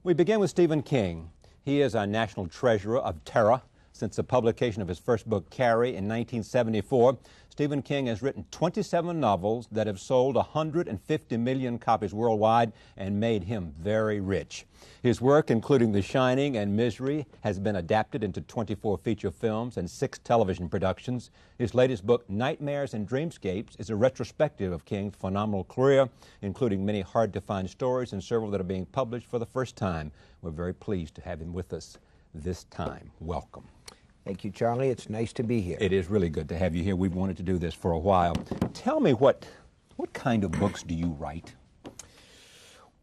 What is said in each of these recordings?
We begin with Stephen King. He is a national treasurer of terror. Since the publication of his first book, Carrie, in 1974, Stephen King has written 27 novels that have sold 150 million copies worldwide and made him very rich. His work, including The Shining and Misery, has been adapted into 24 feature films and 6 television productions. His latest book, Nightmares and Dreamscapes, is a retrospective of King's phenomenal career, including many hard-to-find stories and several that are being published for the first time. We're very pleased to have him with us this time. Welcome. Thank you, Charlie. It's nice to be here. It is really good to have you here. We've wanted to do this for a while. Tell me, what kind of books do you write?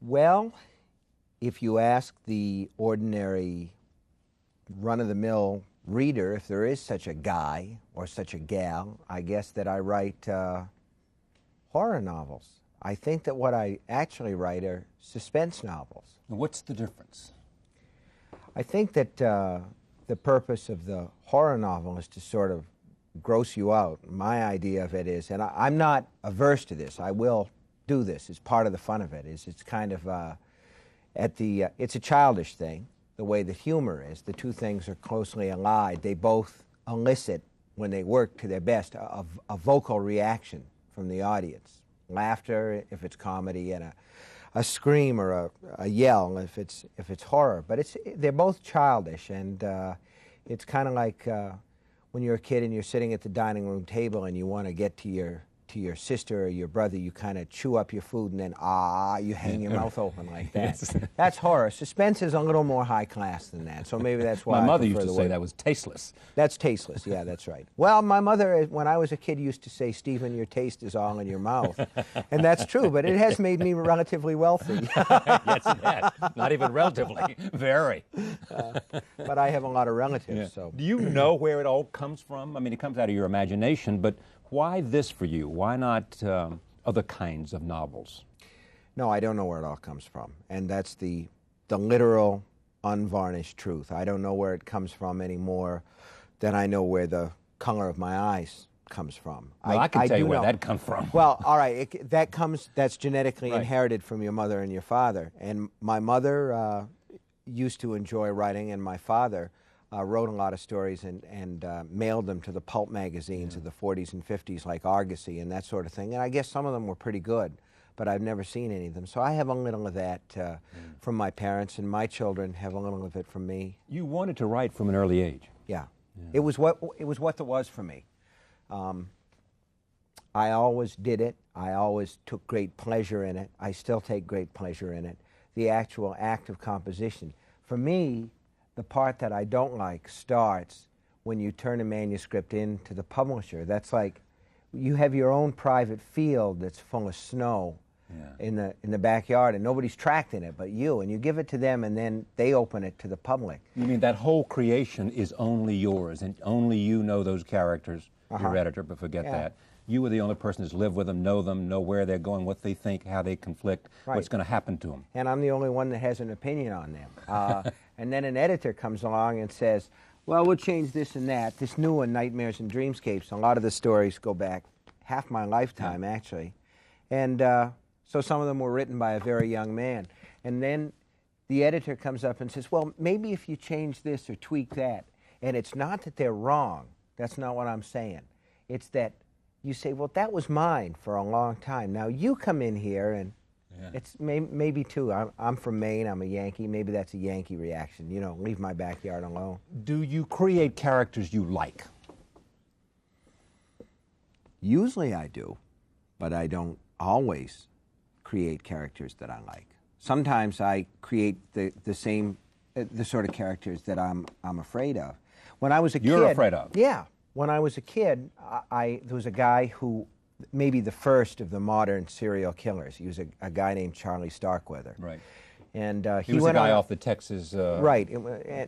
Well, if you ask the ordinary run-of-the-mill reader, if there is such a guy or such a gal, I guess that I write horror novels. I think that what I actually write are suspense novels. What's the difference? I think that the purpose of the horror novel is to sort of gross you out. My idea of it is, and I'm not averse to this, I will do this, it's part of the fun of it, is it's kind of it's a childish thing, the way that humor is. The two things are closely allied. They both elicit, when they work to their best, a vocal reaction from the audience. Laughter if it's comedy, and a scream or a yell if it's horror. But they're both childish, and it's kind of like when you're a kid and you're sitting at the dining room table and you want to get to your sister or your brother, you kind of chew up your food and then you hang your mouth open like that. Yes. That's horror. Suspense is a little more high class than that, so maybe that's why My mother I used prefer to the say word. that was tasteless. That's tasteless, yeah, that's right. Well, my mother, when I was a kid, used to say, "Stephen, your taste is all in your mouth." And that's true, but it has made me relatively wealthy. Yes, it has. Not even relatively. Very. But I have a lot of relatives, Yeah. so. Do you know where it all comes from? I mean, it comes out of your imagination, but why this for you? Why not other kinds of novels? No, I don't know where it all comes from, and that's the literal, unvarnished truth. I don't know where it comes from any more than I know where the color of my eyes comes from. Well, I can tell you do where know. that comes from. Well, all right, that's genetically Right. inherited from your mother and your father. And my mother used to enjoy writing, and my father wrote a lot of stories and mailed them to the pulp magazines of the 40s and 50s, like Argosy and that sort of thing. And I guess some of them were pretty good, but I've never seen any of them. So I have a little of that from my parents, and my children have a little of it from me. You wanted to write from an early age. Yeah. It was what there was for me. I always did it. I always took great pleasure in it. I still take great pleasure in it. The actual act of composition. For me, the part that I don't like starts when you turn a manuscript in to the publisher. That's like you have your own private field that's full of snow in the backyard, and nobody's tracked in it but you, and you give it to them, and then they open it to the public. You mean that whole creation is only yours, and only you know those characters, your editor, but forget that. You are the only person that's lived with them, know where they're going, what they think, how they conflict, what's going to happen to them. And I'm the only one that has an opinion on them. And then an editor comes along and says, well, we'll change this and that. This new one, Nightmares and Dreamscapes, a lot of the stories go back half my lifetime, actually. And so some of them were written by a very young man. And then the editor comes up and says, well, maybe if you change this or tweak that. And it's not that they're wrong. That's not what I'm saying. It's that you say, well, that was mine for a long time. Now you come in here and it's maybe too. I'm from Maine. I'm a Yankee. Maybe that's a Yankee reaction. You know, leave my backyard alone. Do you create characters you like? Usually I do, but I don't always create characters that I like. Sometimes I create the sort of characters that I'm afraid of. When I was a kid, You're afraid of? Yeah. When I was a kid, there was a guy who, maybe the first of the modern serial killers. He was a guy named Charlie Starkweather. Right. And he was went the guy on, off the Texas right,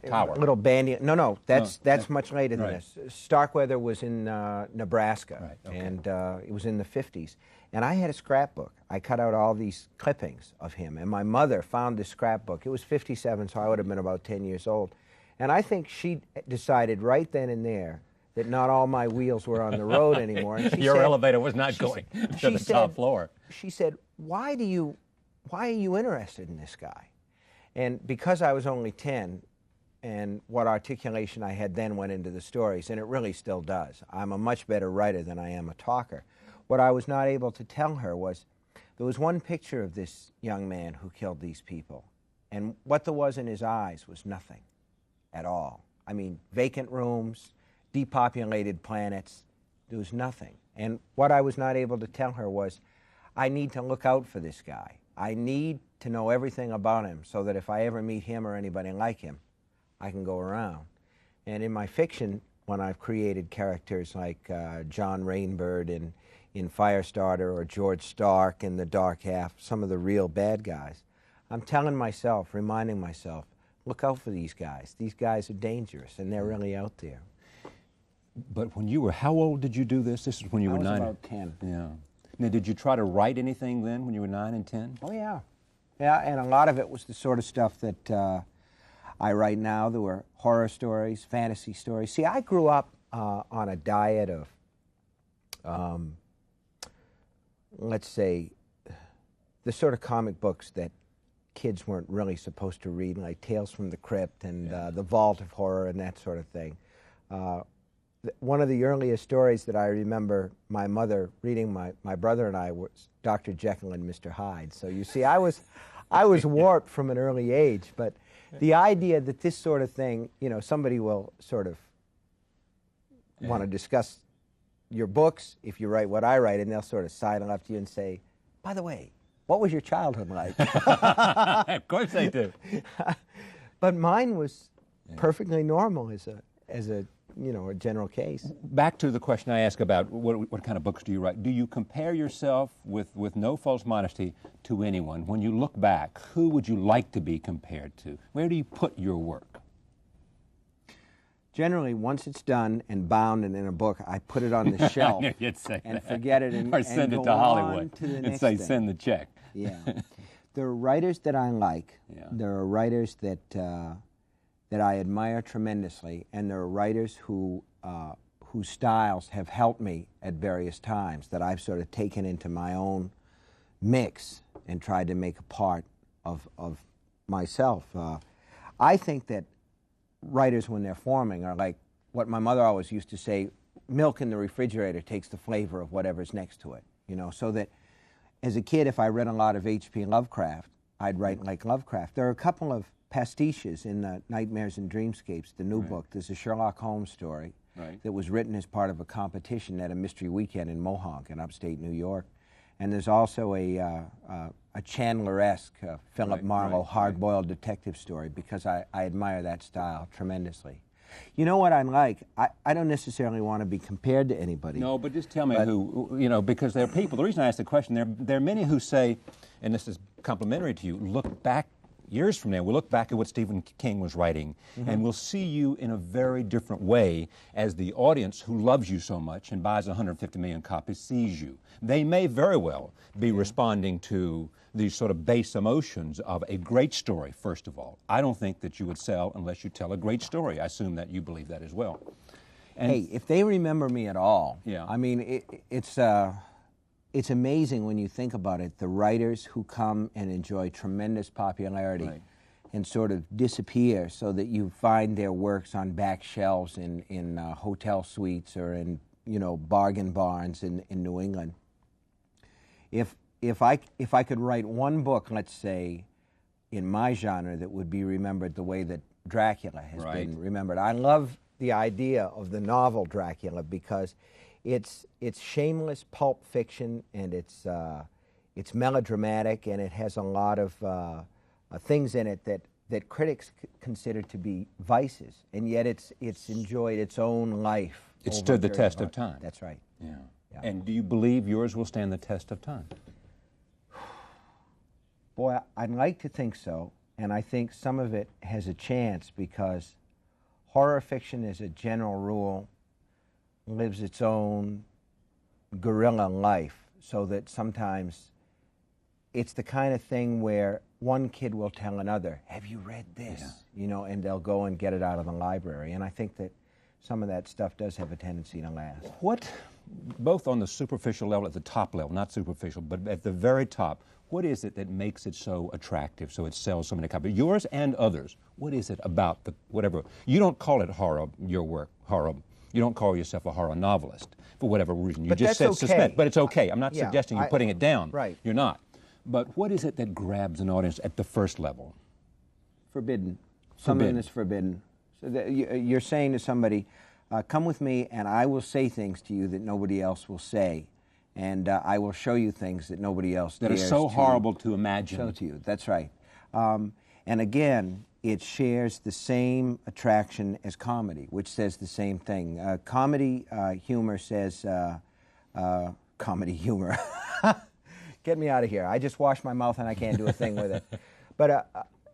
tower. Little bandy. No, that's much later than Right. this. Starkweather was in Nebraska, Right, okay. and it was in the 50s. And I had a scrapbook. I cut out all these clippings of him, and my mother found this scrapbook. It was 57, so I would have been about 10 years old. And I think she decided right then and there that not all my wheels were on the road anymore. And she Your said, elevator was not going to the top floor. She said, why are you interested in this guy? And because I was only 10, and what articulation I had then went into the stories, and it really still does. I'm a much better writer than I am a talker. What I was not able to tell her was there was one picture of this young man who killed these people, and what there was in his eyes was nothing at all. I mean, vacant rooms, depopulated planets, there was nothing. And what I was not able to tell her was, I need to look out for this guy. I need to know everything about him so that if I ever meet him or anybody like him, I can go around. And in my fiction, when I've created characters like John Rainbird in Firestarter or George Stark in The Dark Half, some of the real bad guys, I'm telling myself, reminding myself, look out for these guys. These guys are dangerous, and they're really out there. But when you were, how old did you do this? This is when you were 9? I was about 10. Yeah. Now, did you try to write anything then when you were 9 and 10? Oh, yeah. Yeah, and a lot of it was the sort of stuff that I write now. There were horror stories, fantasy stories. See, I grew up on a diet of, let's say, the sort of comic books that kids weren't really supposed to read, like Tales from the Crypt and The Vault of Horror and that sort of thing. One of the earliest stories that I remember my mother reading my brother and I was Dr. Jekyll and Mr. Hyde. So you see, I was warped from an early age, but the idea that this sort of thing, you know, somebody will sort of want to discuss your books if you write what I write, and they'll sort of sidle up to you and say, by the way, what was your childhood like? Of course they do. But mine was perfectly normal as a you know, a general case. Back to the question I asked about what kind of books do you write? Do you compare yourself with no false modesty to anyone? When you look back, who would you like to be compared to? Where do you put your work? Generally, once it's done and bound and in a book, I put it on the shelf and forget it and, or send and it go to Hollywood on to the and next say, thing. send the check. Yeah. There are writers that I like. Yeah. There are writers that I admire tremendously, and there are writers whose styles have helped me at various times that I've sort of taken into my own mix and tried to make a part of myself. I think that writers, when they're forming, are like what my mother always used to say, milk in the refrigerator takes the flavor of whatever's next to it, you know, so that as a kid, if I read a lot of H.P. Lovecraft, I'd write like Lovecraft. There are a couple of pastiches in Nightmares and Dreamscapes, the new book. There's a Sherlock Holmes story that was written as part of a competition at a mystery weekend in Mohonk in upstate New York. And there's also a Chandler-esque Philip Marlowe hard-boiled detective story because I admire that style tremendously. You know what I'm like? I don't necessarily want to be compared to anybody. No, but just tell me who, you know, because there are people, the reason I ask the question, there are many who say, and this is complimentary to you, look back years from now, we'll look back at what Stephen King was writing, and we'll see you in a very different way as the audience who loves you so much and buys 150 million copies sees you. They may very well be responding to these sort of base emotions of a great story, first of all. I don't think that you would sell unless you tell a great story. I assume that you believe that as well. And hey, if they remember me at all, yeah. I mean, it's amazing when you think about it, the writers who come and enjoy tremendous popularity and sort of disappear so that you find their works on back shelves in hotel suites or in, you know, bargain barns in New England. If I could write one book, let's say, in my genre that would be remembered the way that Dracula has been remembered. I love the idea of the novel Dracula because it's shameless pulp fiction, and it's melodramatic, and it has a lot of things in it that critics consider to be vices, and yet it's enjoyed its own life. It stood the test of time. That's right. Yeah. And do you believe yours will stand the test of time? Boy, I'd like to think so, and I think some of it has a chance because horror fiction, as a general rule, lives its own guerrilla life, so that sometimes it's the kind of thing where one kid will tell another, have you read this? You know, and they'll go and get it out of the library. And I think that some of that stuff does have a tendency to last. What, both on the superficial level, at the top level, not superficial, but at the very top, What is it that makes it so attractive, so it sells so many copies? Yours and others. What is it about the whatever? You don't call it horror, your work, horror. You don't call yourself a horror novelist for whatever reason. You But just that's said okay. suspense. But it's okay. I'm not Yeah, suggesting you're putting it down. Right. You're not. But what is it that grabs an audience at the first level? Forbidden. Something that's forbidden. So that you're saying to somebody, come with me and I will say things to you that nobody else will say. And I will show you things that nobody else That are dares so to horrible to imagine. show to you. That's right. And again, it shares the same attraction as comedy, which says the same thing. Comedy humor says, comedy humor. Get me out of here. I just washed my mouth and I can't do a thing with it. But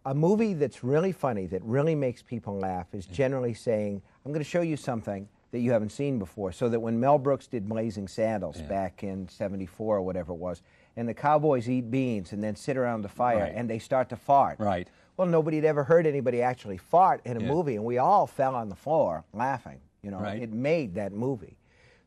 a movie that's really funny, that really makes people laugh, is generally saying, I'm going to show you something that you haven't seen before. So that when Mel Brooks did Blazing Saddles back in '74 or whatever it was, and the cowboys eat beans and then sit around the fire and they start to fart. Right. Well, nobody had ever heard anybody actually fart in a movie, and we all fell on the floor laughing. You know, Right. it made that movie.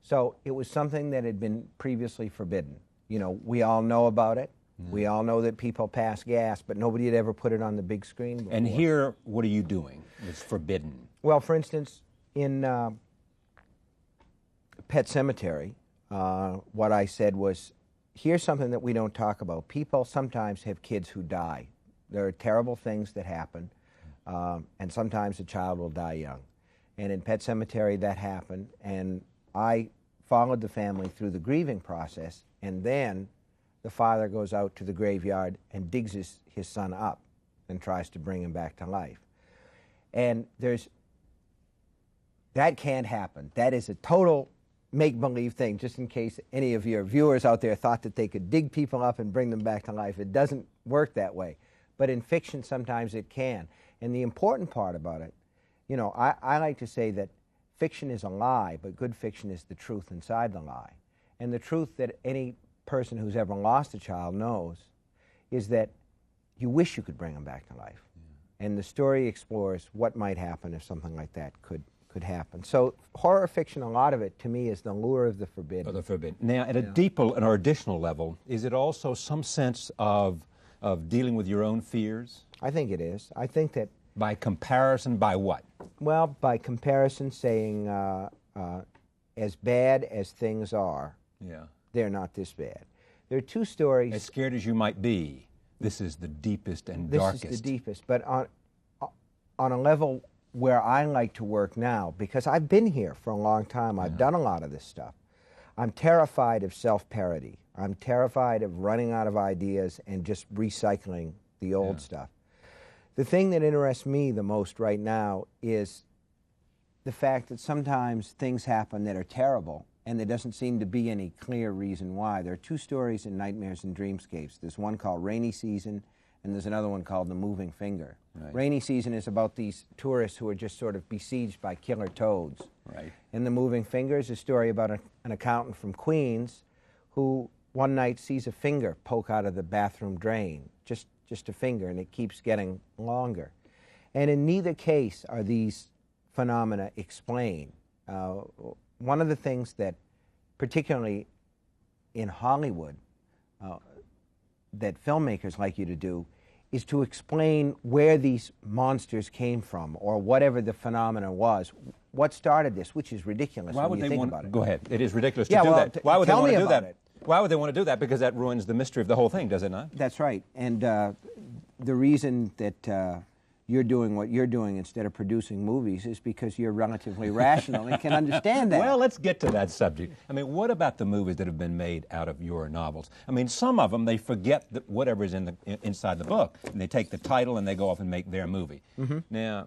So it was something that had been previously forbidden. You know, we all know about it. We all know that people pass gas, but nobody had ever put it on the big screen before. And here, what are you doing? It's forbidden. Well, for instance, in Pet Sematary, what I said was, here's something that we don't talk about. People sometimes have kids who die. There are terrible things that happen, and sometimes a child will die young. And in Pet Sematary, that happened, and I followed the family through the grieving process, and then the father goes out to the graveyard and digs his son up and tries to bring him back to life. And that can't happen. That is a total make-believe thing, just in case any of your viewers out there thought that they could dig people up and bring them back to life. It doesn't work that way. But in fiction, sometimes it can. And the important part about it, you know, I like to say that fiction is a lie, but good fiction is the truth inside the lie. And the truth that any person who's ever lost a child knows is that you wish you could bring them back to life. And the story explores what might happen if something like that could happen. So horror fiction, a lot of it, to me, is the lure of the forbidden. Of the forbidden. Now, at a deeper or additional level, is it also some sense of dealing with your own fears? I think it is. I think that... By comparison, by what? Well, by comparison, saying as bad as things are, they're not this bad. There are two stories... As scared as you might be, this is the deepest and darkest. This is the deepest. But on a level where I like to work now, because I've been here for a long time, I've done a lot of this stuff, I'm terrified of self-parody. I'm terrified of running out of ideas and just recycling the old stuff. The thing that interests me the most right now is the fact that sometimes things happen that are terrible, and there doesn't seem to be any clear reason why. There are two stories in Nightmares and Dreamscapes. There's one called Rainy Season, and there's another one called The Moving Finger. Right. Rainy Season is about these tourists who are just sort of besieged by killer toads. Right. And The Moving Finger is a story about an accountant from Queens who one night sees a finger poke out of the bathroom drain, just a finger, and it keeps getting longer. And in neither case are these phenomena explained. One of the things that, particularly in Hollywood, that filmmakers like you to do is to explain where these monsters came from, or whatever the phenomena was. What started this, which is ridiculous when you think about it. Go ahead. It is ridiculous to Yeah, do well, that. Why would they tell want me to do about that? it. Why would they want to do that? Because that ruins the mystery of the whole thing, does it not? That's right. And the reason that you're doing what you're doing instead of producing movies is because you're relatively rational and can understand that. Well, let's get to that subject. I mean, what about the movies that have been made out of your novels? I mean, some of them, they forget that whatever's inside the book, and they take the title and they go off and make their movie. Now,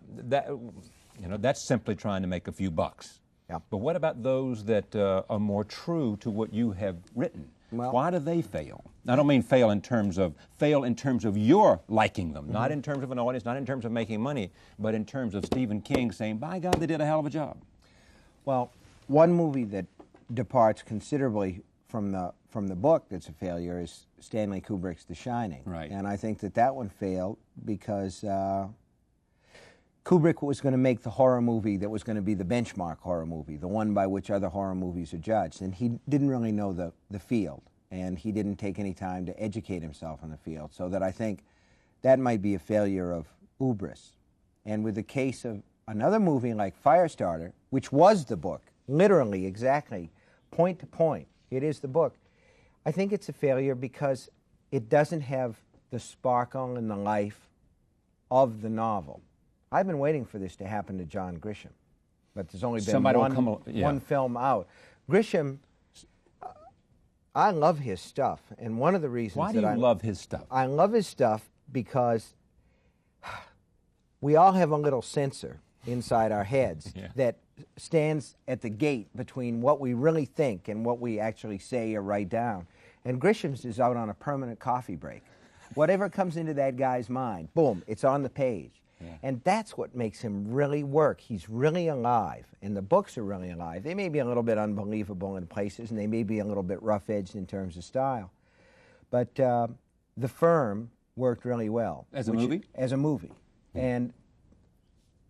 that's simply trying to make a few bucks. Yeah. But what about those that are more true to what you have written? Well, why do they fail? I don't mean fail in terms of your liking them, not in terms of an audience, not in terms of making money, but in terms of Stephen King saying, by God, they did a hell of a job. Well, one movie that departs considerably from the book that's a failure is Stanley Kubrick's The Shining. Right. And I think that one failed because Kubrick was going to make the horror movie that was going to be the benchmark horror movie, the one by which other horror movies are judged, and he didn't really know the field. and he didn't take any time to educate himself in the field. So that I think that might be a failure of hubris. And with the case of another movie like Firestarter, which was the book, literally, exactly, point to point, it is the book, I think it's a failure because it doesn't have the sparkle and the life of the novel. I've been waiting for this to happen to John Grisham, but there's only been one film out. Grisham, I love his stuff, and one of the reasons Why do you love his stuff? I love his stuff because we all have a little censor inside our heads that stands at the gate between what we really think and what we actually say or write down. And Grisham's is out on a permanent coffee break. Whatever comes into that guy's mind, boom, it's on the page. Yeah. And that's what makes him really work. He's really alive, and the books are really alive. They may be a little bit unbelievable in places, and they may be a little bit rough-edged in terms of style. But The Firm worked really well. As a movie? As a movie.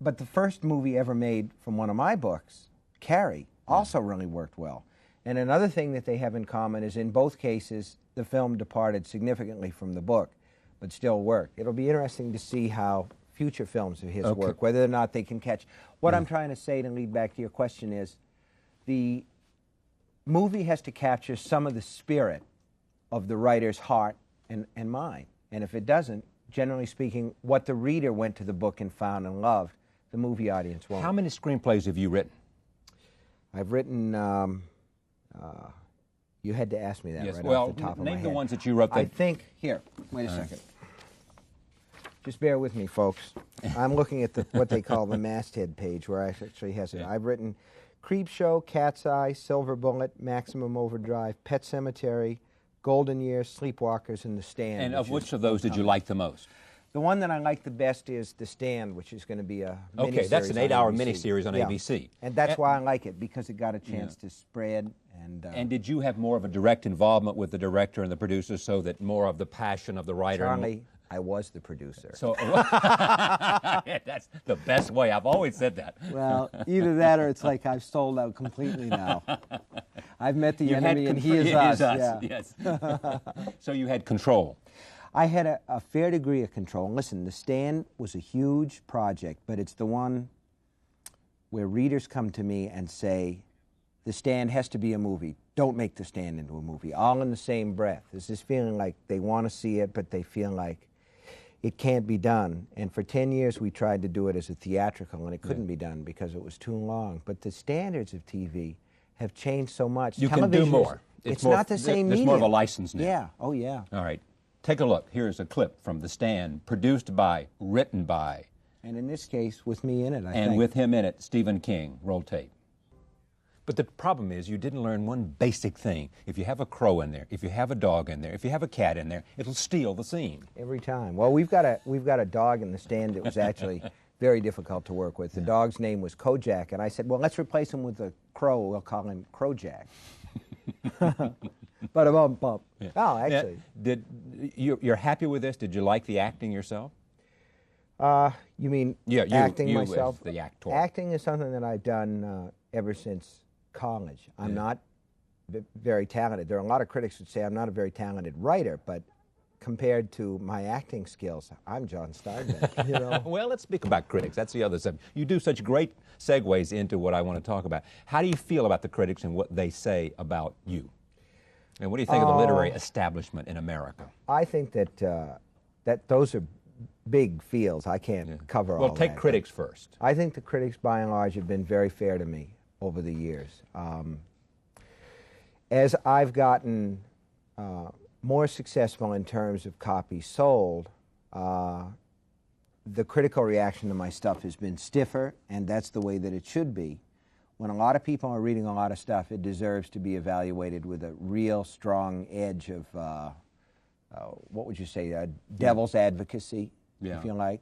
But the first movie ever made from one of my books, Carrie, also really worked well. And another thing that they have in common is in both cases, the film departed significantly from the book, but still worked. It'll be interesting to see how future films of his work, whether or not they can catch. What I'm trying to say, to lead back to your question, is the movie has to capture some of the spirit of the writer's heart and mind. And if it doesn't, generally speaking, what the reader went to the book and found and loved, the movie audience won't. How many screenplays have you written? I've written, you had to ask me that right off the top of my head. Name the ones that you wrote. I think, here, wait a second. Just bear with me, folks. I'm looking at what they call the masthead page, where I actually has it. I've written Creepshow, Cat's Eye, Silver Bullet, Maximum Overdrive, Pet Sematary, Golden Years, Sleepwalkers, and The Stand. And of which of those did you like the most? The one that I like the best is The Stand, which is going to be a miniseries. Okay, that's an 8-hour miniseries on ABC. And that's why I like it, because it got a chance to spread. And did you have more of a direct involvement with the director and the producer, so that more of the passion of the writer? Charlie, I was the producer. So that's the best way. I've always said that. Well, either that or it's like I've sold out completely now. I've met the enemy and he is us. Yeah. Yes. So you had control. I had a fair degree of control. And listen, The Stand was a huge project, but it's the one where readers come to me and say, The Stand has to be a movie. Don't make The Stand into a movie. All in the same breath. There's this feeling like they want to see it, but they feel like it can't be done. And for 10 years we tried to do it as a theatrical, and it couldn't be done because it was too long. But the standards of TV have changed so much. You can do more. It's not the same medium. There's more of a license now. Yeah. Oh, yeah. All right. Take a look. Here's a clip from The Stand, produced by, written by. And in this case, with me in it, I think. And with him in it, Stephen King. Roll tape. But the problem is you didn't learn one basic thing. If you have a crow in there, if you have a dog in there, if you have a cat in there, it'll steal the scene. Every time. Well, we've got a dog in The Stand that was actually very difficult to work with. The dog's name was Kojak, and I said, well, let's replace him with a crow. We'll call him Crowjack. Ba-da-bum-bum. Yeah. Oh, actually. You're happy with this? Did you like the acting yourself? You mean acting myself? As the actor. Acting is something that I've done ever since college. I'm not very talented. There are a lot of critics who say I'm not a very talented writer, but compared to my acting skills, I'm John Steinbeck. You know? Well, let's speak about critics. That's the other subject. You do such great segues into what I want to talk about. How do you feel about the critics and what they say about you? And what do you think of the literary establishment in America? I think that that those are big fields. I can't cover all that. Well, take critics first. I think the critics, by and large, have been very fair to me over the years. As I've gotten more successful in terms of copies sold, the critical reaction to my stuff has been stiffer, and that's the way that it should be. When a lot of people are reading a lot of stuff, it deserves to be evaluated with a real strong edge of, what would you say, devil's advocacy, if you like.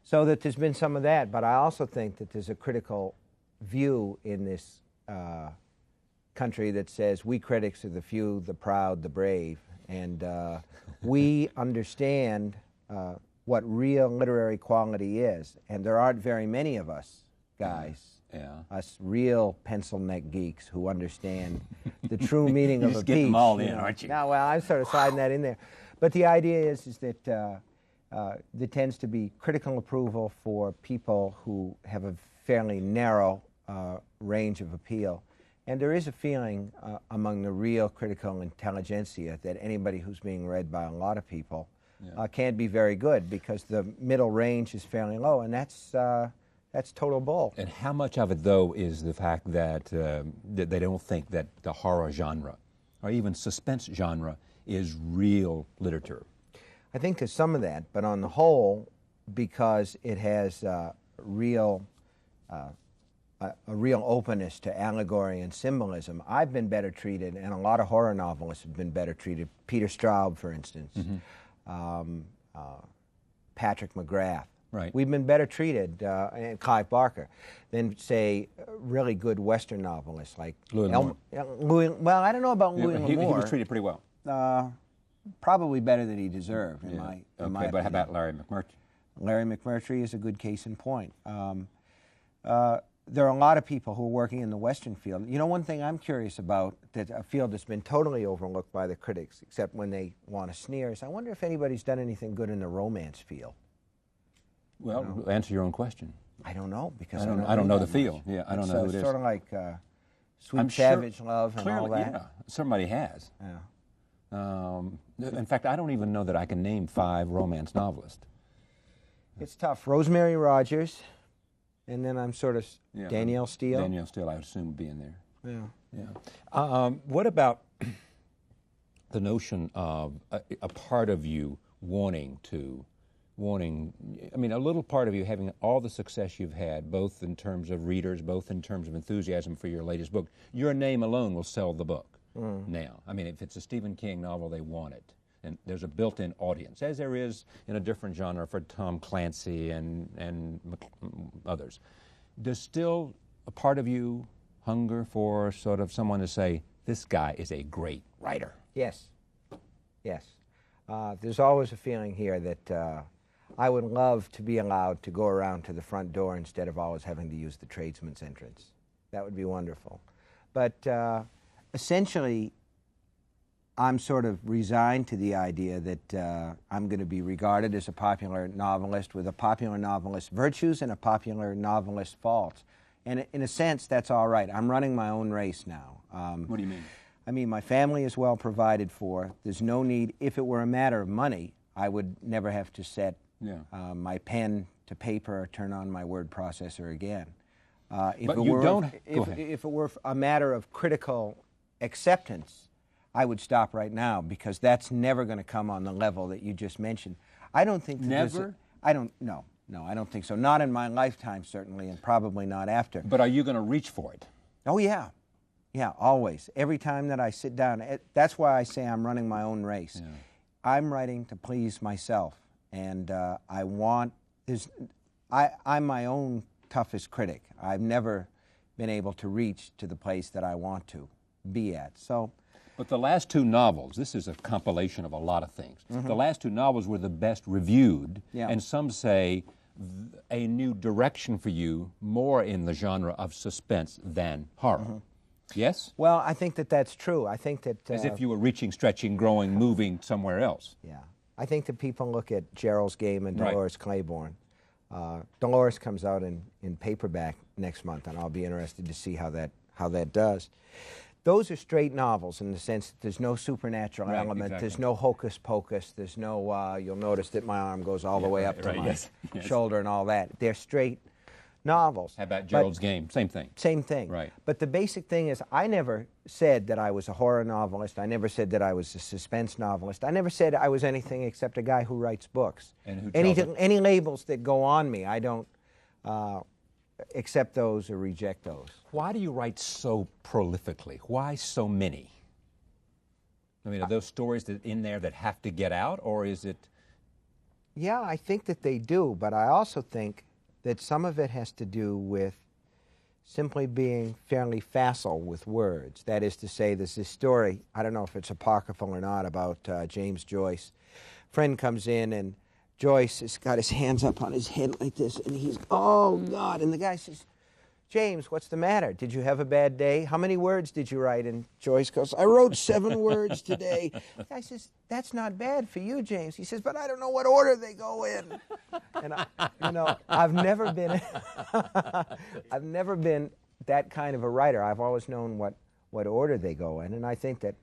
So that there's been some of that, but I also think that there's a critical view in this country that says we critics are the few, the proud, the brave, and we understand what real literary quality is, and there aren't very many of us guys. Yeah. Us real pencil neck geeks who understand the true meaning of a just piece. get them all in, aren't you? No, well, I'm sort of sliding that in there. But the idea is that there tends to be critical approval for people who have a fairly narrow range of appeal. And there is a feeling among the real critical intelligentsia that anybody who's being read by a lot of people can't be very good, because the middle range is fairly low, and that's total bull. And how much of it, though, is the fact that they don't think that the horror genre or even suspense genre is real literature? I think there's some of that, but on the whole, because it has a real openness to allegory and symbolism, I've been better treated, and a lot of horror novelists have been better treated. Peter Straub, for instance, Patrick McGrath. Right. We've been better treated, and Clive Barker, than, say, really good Western novelists like Louis L'Amour. Well, I don't know about Louis He L'Amour. was treated pretty well. Probably better than he deserved, in my But how opinion. about Larry McMurtry? Larry McMurtry is a good case in point. There are a lot of people who are working in the Western field. You know, one thing I'm curious about, that a field that's been totally overlooked by the critics, except when they want to sneer, is I wonder if anybody's done anything good in the romance field. Well, answer your own question. I don't know, because I don't know the that field. much. Yeah, I don't It's, know who it is. Sort of like Sweet I'm sure- Savage Love and all Clearly, that. yeah, somebody has. Yeah. In fact, I don't even know that I can name 5 romance novelists. It's tough. Rosemary Rogers, and then I'm sort of Danielle Steele. Danielle Steele, I would assume, would be in there. Yeah. Yeah. What about the notion of a part of you wanting, I mean, a little part of you having all the success you've had, both in terms of readers, both in terms of enthusiasm for your latest book? Your name alone will sell the book now. I mean, if it's a Stephen King novel, they want it. And there's a built-in audience, as there is in a different genre for Tom Clancy and others. Does still a part of you hunger for sort of someone to say, this guy is a great writer? Yes. Yes. There's always a feeling here that I would love to be allowed to go around to the front door instead of always having to use the tradesman's entrance. That would be wonderful. But essentially, I'm sort of resigned to the idea that I'm going to be regarded as a popular novelist with a popular novelist's virtues and a popular novelist's faults. And in a sense, that's all right. I'm running my own race now. What do you mean? I mean, my family is well provided for. There's no need. If it were a matter of money, I would never have to set my pen to paper or turn on my word processor again. If it were a matter of critical acceptance, I would stop right now, because that's never going to come on the level that you just mentioned. I don't think that Never? I don't think so. Not in my lifetime, certainly, and probably not after. But are you going to reach for it? Oh, yeah. Yeah, always. Every time that I sit down, that's why I say I'm running my own race. Yeah. I'm writing to please myself, and I'm my own toughest critic. I've never been able to reach to the place that I want to be at. So. But the last 2 novels, this is a compilation of a lot of things. The last 2 novels were the best reviewed, and some say a new direction for you, more in the genre of suspense than horror. Yes? Well, I think that that's true. I think that... As if you were reaching, stretching, growing, moving somewhere else. Yeah. I think that people look at Gerald's Game and Dolores Claiborne. Dolores comes out in paperback next month, and I'll be interested to see how that does. Those are straight novels in the sense that there's no supernatural element, exactly. There's no hocus pocus, there's no, you'll notice that my arm goes all the way up to my shoulder and all that. They're straight novels. How about Gerald's Game? Same thing. Same thing. Right. But the basic thing is, I never said that I was a horror novelist. I never said that I was a suspense novelist. I never said I was anything except a guy who writes books. And who tells it. Any labels that go on me, I don't accept those or reject those. Why do you write so prolifically? Why so many? I mean, are those stories in there that have to get out, or is it... Yeah, I think that they do, but I also think that some of it has to do with simply being fairly facile with words. That is to say, there's this story, I don't know if it's apocryphal or not, about James Joyce. Friend comes in, and Joyce has got his hands up on his head like this, and he's, oh, God. And the guy says, James, what's the matter? Did you have a bad day? How many words did you write? And Joyce goes, I wrote 7 words today. The guy says, that's not bad for you, James. He says, but I don't know what order they go in. And I've never been, I've never been that kind of a writer. I've always known what order they go in. And I think that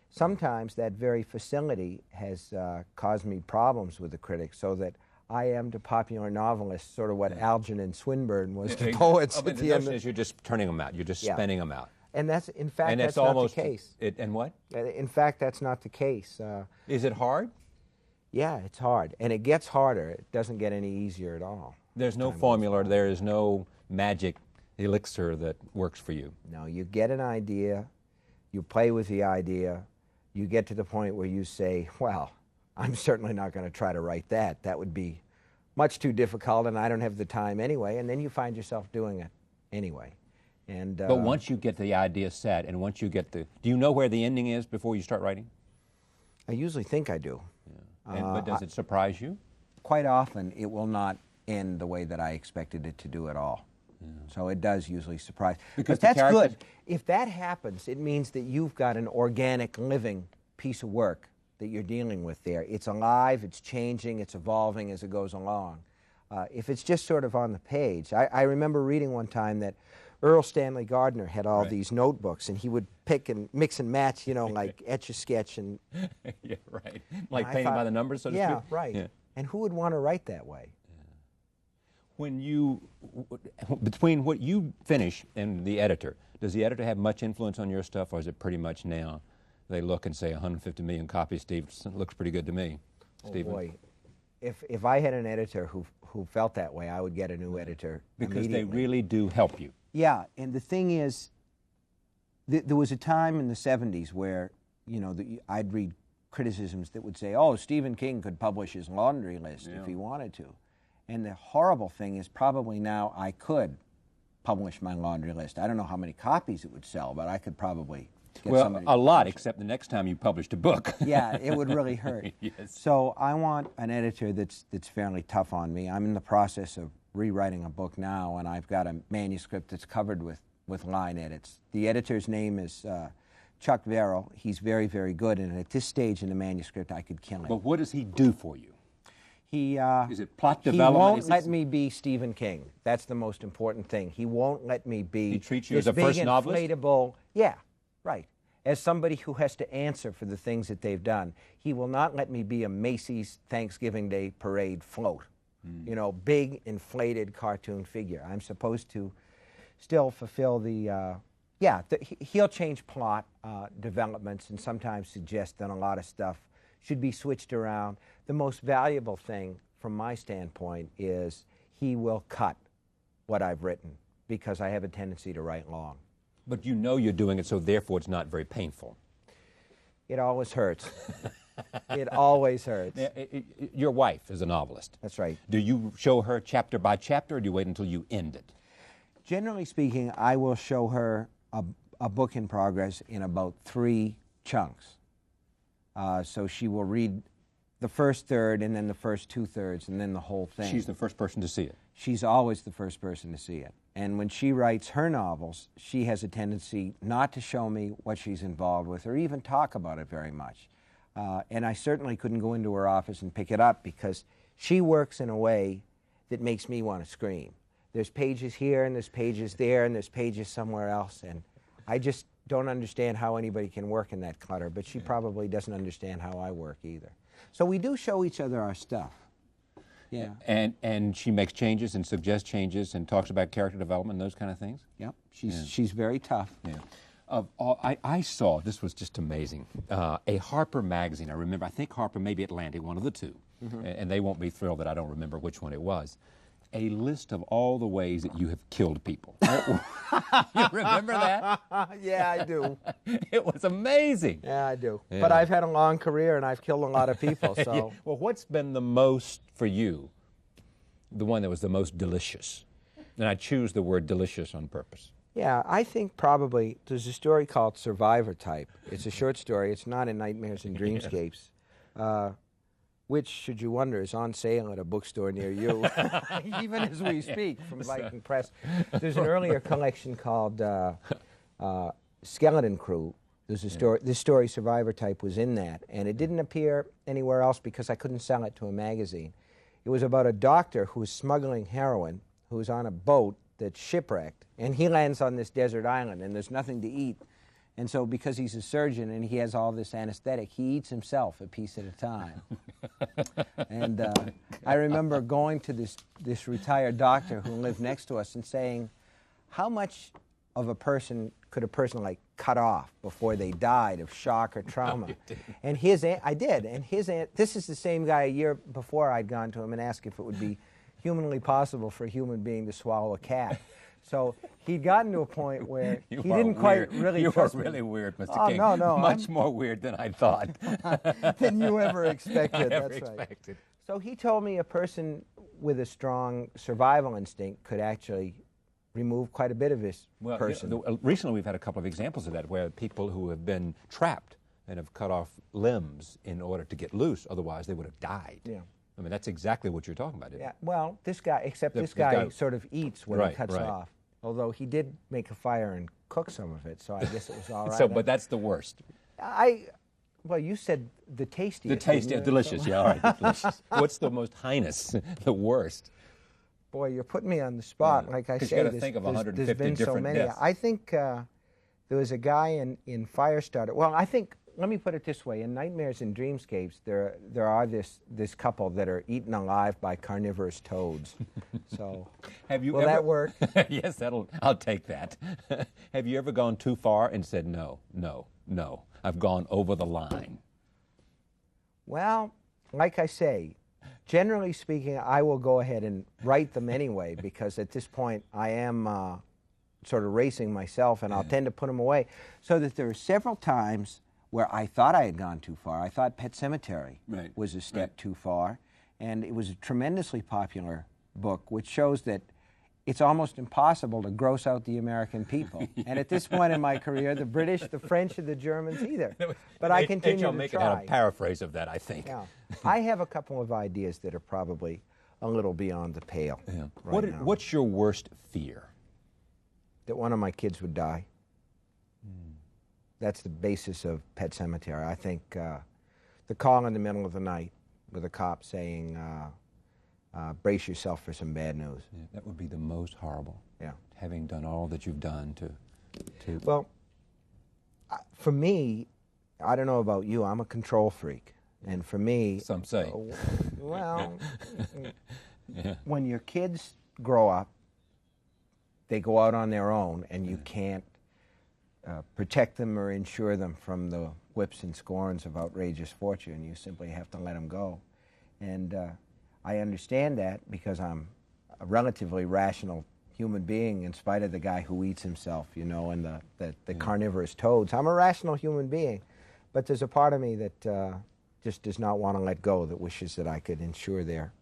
sometimes that very facility has caused me problems with the critics, so that I am to popular novelists sort of what Algernon Swinburne was to poets. But the notion is you're just turning them out. You're just spinning them out. And that's, in fact, And that's it's almost not the case. And what? In fact, that's not the case. Is it hard? Yeah, it's hard. And it gets harder. It doesn't get any easier at all. There's no formula. There is no magic elixir that works for you. No, you get an idea, you play with the idea, you get to the point where you say, well, I'm certainly not going to try to write that. That would be much too difficult, and I don't have the time anyway. And then you find yourself doing it anyway. And But once you get the idea set, and once you get the... Do you know where the ending is before you start writing? I usually think I do. But does it surprise you? Quite often, it will not end the way that I expected it to do at all. So it does usually surprise. Because But the that's good. characters- If that happens, it means that you've got an organic, living piece of work that you're dealing with there. It's alive, it's changing, it's evolving as it goes along. If it's just sort of on the page, I remember reading one time that Earl Stanley Gardner had all these notebooks, and he would pick and mix and match, like Etch-a-Sketch and... Yeah, right. Like I painting by thought, the numbers, so to yeah, speak? right. Yeah. And who would want to write that way? When you... Between what you finish and the editor, does the editor have much influence on your stuff, or is it pretty much now they look and say 150 million copies, Steve, looks pretty good to me? Stephen? Oh boy. If I had an editor who felt that way, I would get a new editor Because they immediately. really do help you. Yeah, and the thing is, there was a time in the 70s where, I'd read criticisms that would say, oh, Stephen King could publish his laundry list if he wanted to. And the horrible thing is probably now I could publish my laundry list. I don't know how many copies it would sell, but I could probably get Well, somebody a to lot, publish it. except the next time you published a book. Yeah, it would really hurt. Yes. So I want an editor that's fairly tough on me. I'm in the process of rewriting a book now, and I've got a manuscript that's covered with line edits. The editor's name is Chuck Verrill. He's very, very good, and at this stage in the manuscript, I could kill him. But what does he do for you? He Is it plot He development? won't Is it- let me be Stephen King. That's the most important thing. He won't let me be He treats you this as a big first novelist? inflatable, yeah, right. As somebody who has to answer for the things that they've done. He will not let me be a Macy's Thanksgiving Day parade float. Big inflated cartoon figure. I'm supposed to still fulfill the, he'll change plot developments and sometimes suggest that a lot of stuff should be switched around. The most valuable thing from my standpoint is he will cut what I've written because I have a tendency to write long. But you know you're doing it, so therefore it's not very painful. It always hurts. It always hurts. Your wife is a novelist. That's right. Do you show her chapter by chapter, or do you wait until you end it? Generally speaking, I will show her a book in progress in about 3 chunks. So she will read the first third, and then the first 2/3, and then the whole thing. She's the first person to see it. She's always the first person to see it. And when she writes her novels, she has a tendency not to show me what she's involved with or even talk about it very much. And I certainly couldn't go into her office and pick it up because she works in a way that makes me want to scream. There's pages here, and there's pages there, and there's pages somewhere else, and I just don't understand how anybody can work in that clutter, but she probably doesn't understand how I work either. So we do show each other our stuff. Yeah. And she makes changes and suggests changes and talks about character development and those kind of things? Yep. She's very tough. Yeah. I saw, this was just amazing, a Harper magazine. I think Harper, maybe Atlantic, one of the two, and they won't be thrilled that I don't remember which one it was, a list of all the ways that you have killed people. You remember that? Yeah, I do. It was amazing. Yeah, I do. Yeah. But I've had a long career, and I've killed a lot of people, so... Yeah. Well, what's been the most, for you, the one that was the most delicious? And I choose the word delicious on purpose. Yeah, I think probably there's a story called Survivor Type. It's a short story. It's not in Nightmares and Dreamscapes. which, should you wonder, is on sale at a bookstore near you, even as we speak, from Viking Press. There's an earlier collection called Skeleton Crew. There's a story. This story, Survivor Type, was in that, and it didn't appear anywhere else because I couldn't sell it to a magazine. It was about a doctor who was smuggling heroin, who was on a boat that's shipwrecked, and he lands on this desert island, and there's nothing to eat. And so because he's a surgeon and he has all this anesthetic, he eats himself a piece at a time. And I remember going to this retired doctor who lived next to us and saying, how much of a person could a person like cut off before they died of shock or trauma? And I did. And this is the same guy a year before I'd gone to him and asked if it would be humanly possible for a human being to swallow a cat. So he'd gotten to a point where he didn't quite really trust me. You were really weird, Mr. Oh, King. no. Much more weird than I thought. Than you ever expected. I ever That's right. expected. So he told me a person with a strong survival instinct could actually remove quite a bit of this person. Recently we've had a couple of examples of that where people who have been trapped and have cut off limbs in order to get loose, otherwise they would have died. Yeah. I mean, that's exactly what you're talking about. Yeah. Well, this guy, this guy sort of eats what he cuts right. off. Although he did make a fire and cook some of it, so I guess it was all right. So, but that's the worst. Well, you said the tastiest. The tastiest, delicious, yeah, all right, delicious. What's the most heinous, the worst? Boy, you're putting me on the spot. Yeah. Like I Because say, you got to think of 150 there's been so different many. deaths. I think there was a guy in Firestarter. Well, I think, let me put it this way. In Nightmares and Dreamscapes, there are this couple that are eaten alive by carnivorous toads. So, will that work? Yes, I'll take that. Have you ever gone too far and said, no, I've gone over the line? Well, like I say, generally speaking, I will go ahead and write them anyway, because at this point I am sort of racing myself, and I'll tend to put them away. So that there are several times where I thought I had gone too far. I thought Pet Sematary was a step too far, and it was a tremendously popular book, which shows that it's almost impossible to gross out the American people. And at this point in my career, the British, the French, or the Germans either. But I continue to make try. it a paraphrase of that, I think. Yeah. I have a couple of ideas that are probably a little beyond the pale. Yeah. Right now. What's your worst fear? That one of my kids would die. That's the basis of Pet Sematary. I think the call in the middle of the night with a cop saying, brace yourself for some bad news. Yeah, that would be the most horrible. Yeah. Having done all that you've done to... Well, for me, I don't know about you, I'm a control freak. And for me... Some say. Well, when your kids grow up, they go out on their own, and you can't protect them or insure them from the whips and scorns of outrageous fortune. You simply have to let them go. And I understand that because I'm a relatively rational human being in spite of the guy who eats himself, you know, and the carnivorous toads. I'm a rational human being, but there's a part of me that just does not want to let go, that wishes that I could ensure their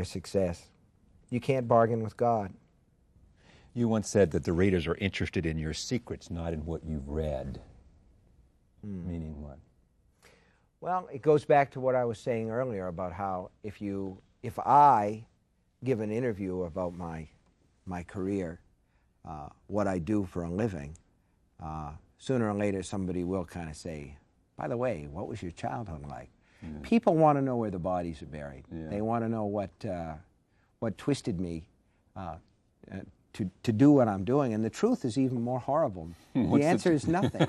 success. You can't bargain with God. You once said that the readers are interested in your secrets, not in what you've read. Meaning what? Well, it goes back to what I was saying earlier about how if I give an interview about my career, what I do for a living, sooner or later somebody will kind of say, by the way, what was your childhood like? People want to know where the bodies are buried. They want to know what twisted me to do what I'm doing, and the truth is even more horrible. The answer is nothing.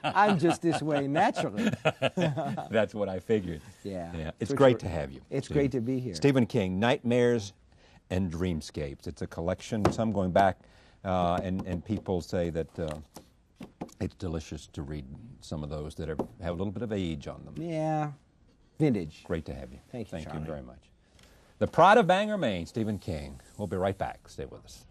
I'm just this way naturally. That's what I figured. Yeah. It's great to have you. It's great to be here. Stephen King, Nightmares and Dreamscapes. It's a collection, some going back, and people say that it's delicious to read some of those that have a little bit of age on them. Yeah, vintage. Great to have you. Thank you, Thank Charlie. you very much. The Pride of Bangor, Maine, Stephen King. We'll be right back. Stay with us.